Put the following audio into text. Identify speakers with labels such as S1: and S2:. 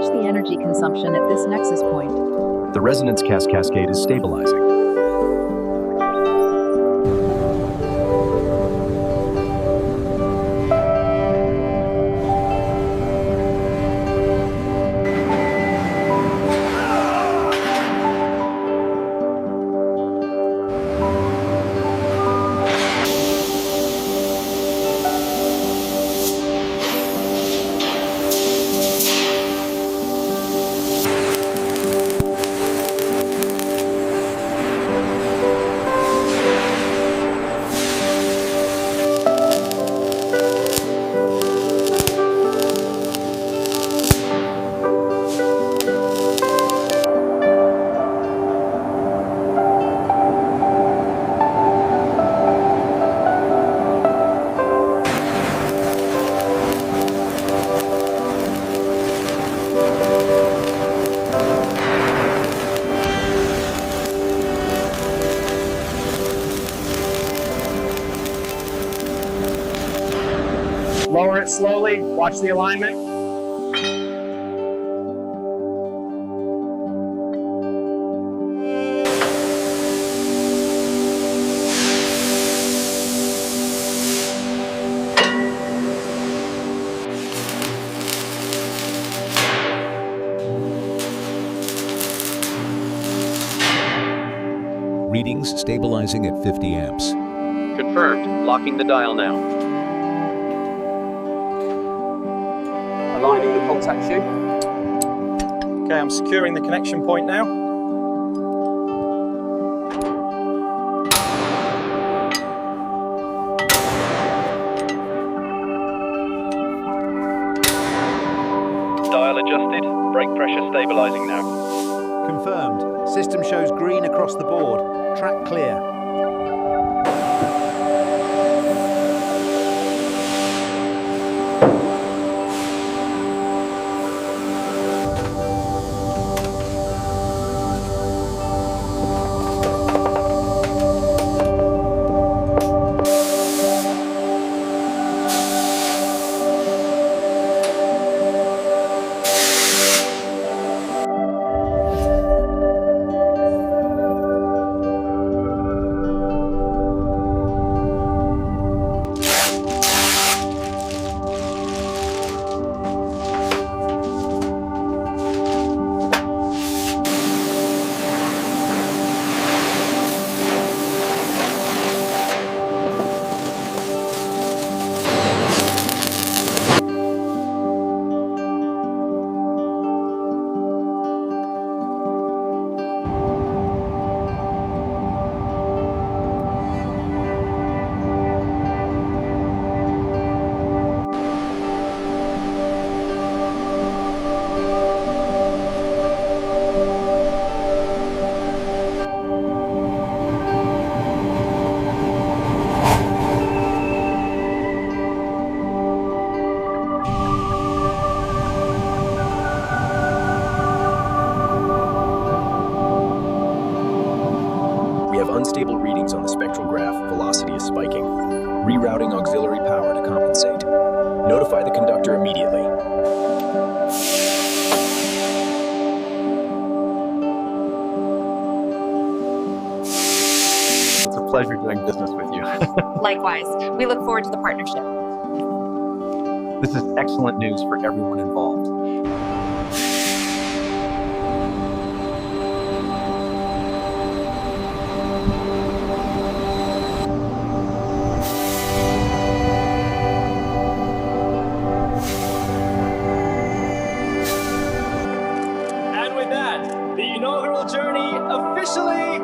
S1: the energy consumption at this nexus point.
S2: The resonance cascade is stabilizing.
S3: Lower it slowly, watch the alignment.
S4: Readings stabilizing at 50 amps.
S5: Confirmed. Locking the dial now.
S3: Aligning the contact shoe.
S6: Okay, I'm securing the connection point now.
S5: Dial adjusted. Brake pressure stabilizing now.
S7: Confirmed. System shows green across the board. Track clear.
S2: We have unstable readings on the spectral graph. Velocity is spiking. Rerouting auxiliary power to compensate. Notify the conductor immediately.
S3: It's a pleasure doing business with you.
S8: Likewise, we look forward to the partnership.
S3: This is excellent news for everyone involved.
S6: And with that, the inaugural journey officially